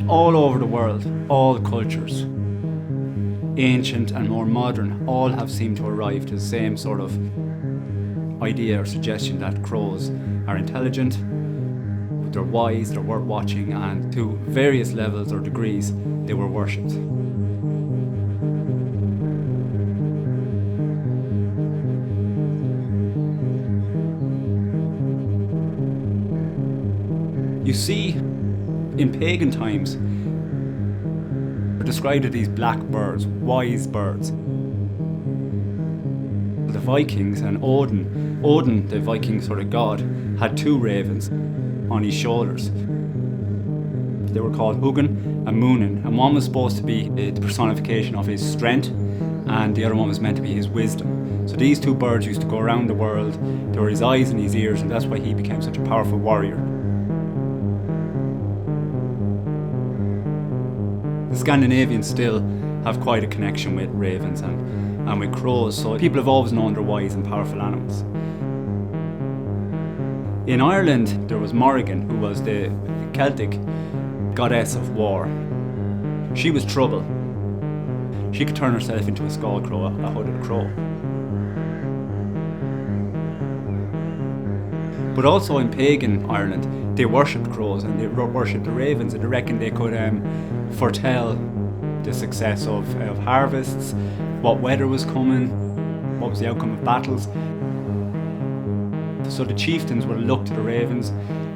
All over the world, all cultures, ancient and more modern, all have seemed to arrive to the same sort of idea or suggestion that crows are intelligent, they're wise, they're worth watching, and to various levels or degrees, they were worshipped. You see, in pagan times, they're described as these black birds, wise birds. The Vikings and Odin, the Viking sort of god, had two ravens on his shoulders. They were called Hugin and Munin, and one was supposed to be the personification of his strength, and the other one was meant to be his wisdom. So these two birds used to go around the world. They were his eyes and his ears, and that's why he became such a powerful warrior. The Scandinavians still have quite a connection with ravens and with crows, so people have always known they're wise and powerful animals. In Ireland, there was Morrigan, who was the Celtic goddess of war. She was trouble. She could turn herself into a skull crow, a hooded crow. But also in pagan Ireland, they worshipped crows and they worshipped the ravens, and they reckoned they could foretell the success of harvests, what weather was coming, what was the outcome of battles. So the chieftains would look to the ravens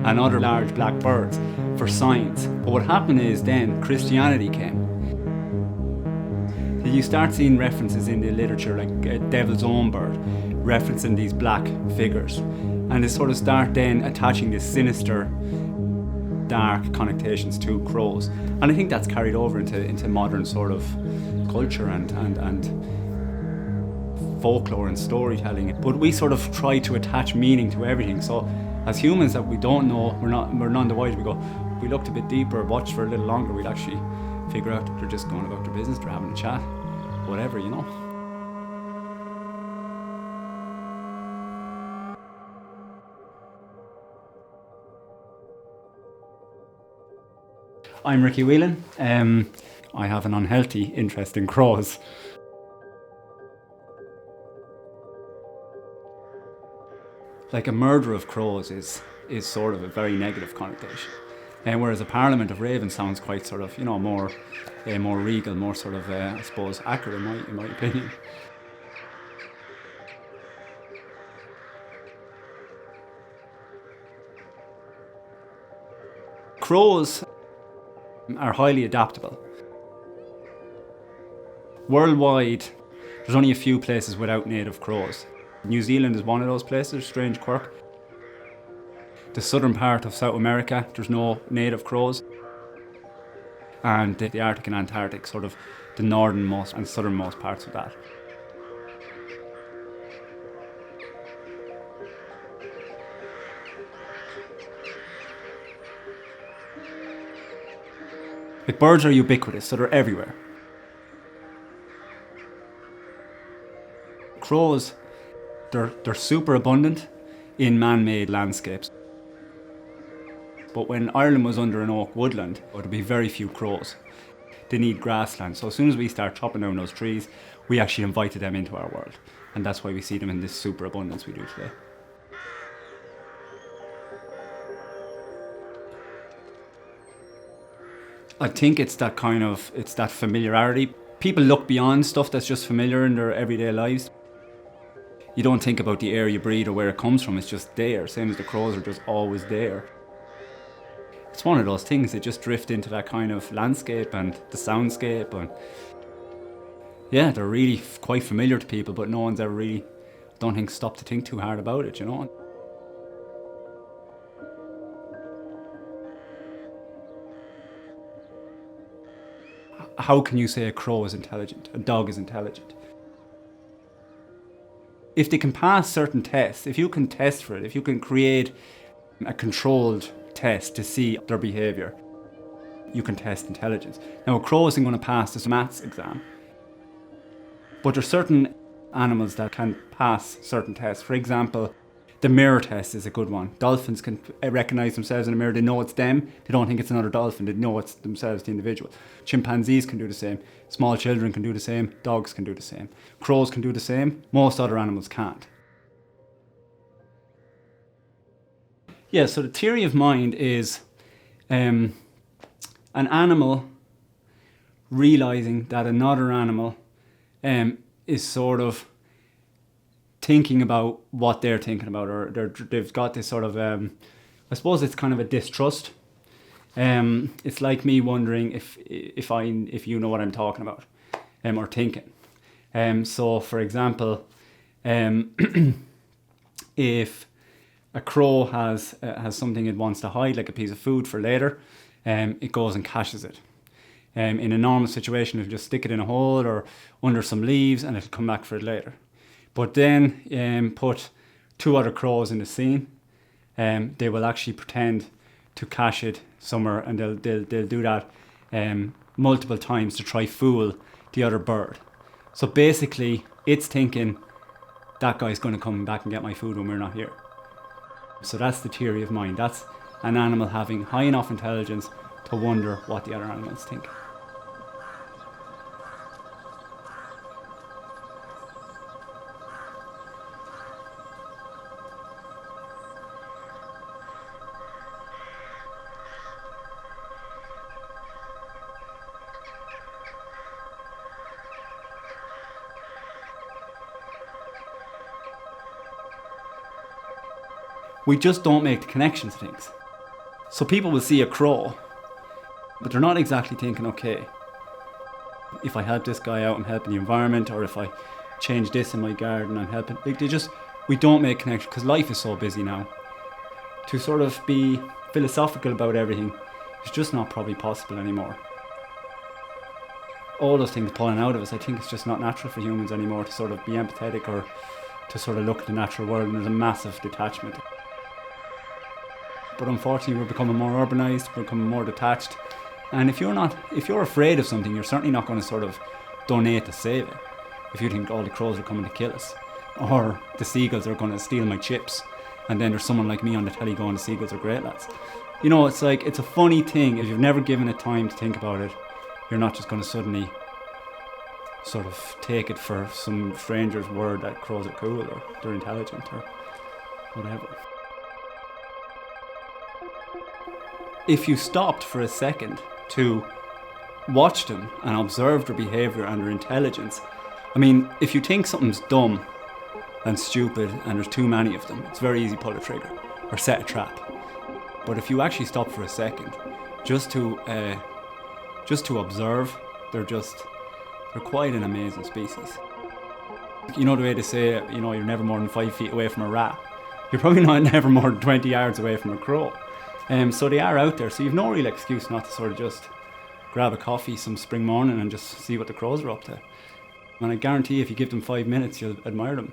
and other large black birds for signs. But what happened is then Christianity came. You start seeing references in the literature like Devil's Own Bird, referencing these black figures. And they sort of start then attaching this sinister, dark connotations to crows. And I think that's carried over into modern sort of culture and folklore and storytelling. But we sort of try to attach meaning to everything. So as humans that we don't know, we're none the wiser. We looked a bit deeper, watched for a little longer, we'd actually figure out that they're just going about their business, they're having a chat, whatever, you know. I'm Ricky Whelan. I have an unhealthy interest in crows. Like a murder of crows is sort of a very negative connotation. Whereas a parliament of ravens sounds quite sort of, more regal, more sort of, I suppose, accurate in my opinion. Crows are highly adaptable. Worldwide, there's only a few places without native crows. New Zealand is one of those places, strange quirk. The southern part of South America, there's no native crows. And the Arctic and Antarctic, sort of the northernmost and southernmost parts of that. Like, birds are ubiquitous, so they're everywhere. Crows, they're super abundant in man-made landscapes. But when Ireland was under an oak woodland, there'd be very few crows. They need grassland. So as soon as we start chopping down those trees, we actually invited them into our world. And that's why we see them in this super abundance we do today. I think it's that familiarity. People look beyond stuff that's just familiar in their everyday lives. You don't think about the air you breathe or where it comes from, it's just there. Same as the crows are just always there. It's one of those things that just drift into that kind of landscape and the soundscape, and yeah, they're really quite familiar to people, but no one's ever really, don't think, stopped to think too hard about it, you know. How can you say a crow is intelligent, a dog is intelligent? If they can pass certain tests, if you can test for it, if you can create a controlled test to see their behaviour, you can test intelligence. Now, a crow isn't going to pass this maths exam, but there are certain animals that can pass certain tests. For example, the mirror test is a good one. Dolphins can recognise themselves in a mirror. They know it's them. They don't think it's another dolphin. They know it's themselves, the individual. Chimpanzees can do the same. Small children can do the same. Dogs can do the same. Crows can do the same. Most other animals can't. Yeah, so the theory of mind is an animal realising that another animal is sort of thinking about what they're thinking about, or they've got this sort of, I suppose it's kind of a distrust. It's like me wondering if you know what I'm talking about, or thinking. So, for example, if a crow has something it wants to hide, like a piece of food for later, it goes and caches it. In a normal situation, it'll just stick it in a hole or under some leaves, and it'll come back for it later. But then put two other crows in the scene, they will actually pretend to cache it somewhere, and they'll do that multiple times to try fool the other bird. So basically, it's thinking that guy's going to come back and get my food when we're not here. So that's the theory of mind. That's an animal having high enough intelligence to wonder what the other animals think. We just don't make the connections to things. So people will see a crow, but they're not exactly thinking, okay, if I help this guy out, I'm helping the environment, or if I change this in my garden, I'm helping. We don't make connections because life is so busy now. To sort of be philosophical about everything is just not probably possible anymore. All those things pulling out of us, I think it's just not natural for humans anymore to sort of be empathetic or to sort of look at the natural world, and there's a massive detachment. But unfortunately, we're becoming more urbanised, we're becoming more detached. And if you're afraid of something, you're certainly not going to sort of donate to save it. If you think all the crows are coming to kill us, or the seagulls are going to steal my chips, and then there's someone like me on the telly going, the seagulls are great lads. You know, it's like, it's a funny thing. If you've never given it time to think about it, you're not just going to suddenly sort of take it for some stranger's word that crows are cool or they're intelligent or whatever. If you stopped for a second to watch them and observe their behaviour and their intelligence, I mean, if you think something's dumb and stupid and there's too many of them, it's very easy to pull a trigger or set a trap. But if you actually stop for a second, just to observe, they're quite an amazing species. You know the way they say, you know, you're never more than 5 feet away from a rat. You're probably not never more than 20 yards away from a crow. So they are out there, so you've no real excuse not to sort of just grab a coffee some spring morning and just see what the crows are up to. And I guarantee if you give them 5 minutes, you'll admire them.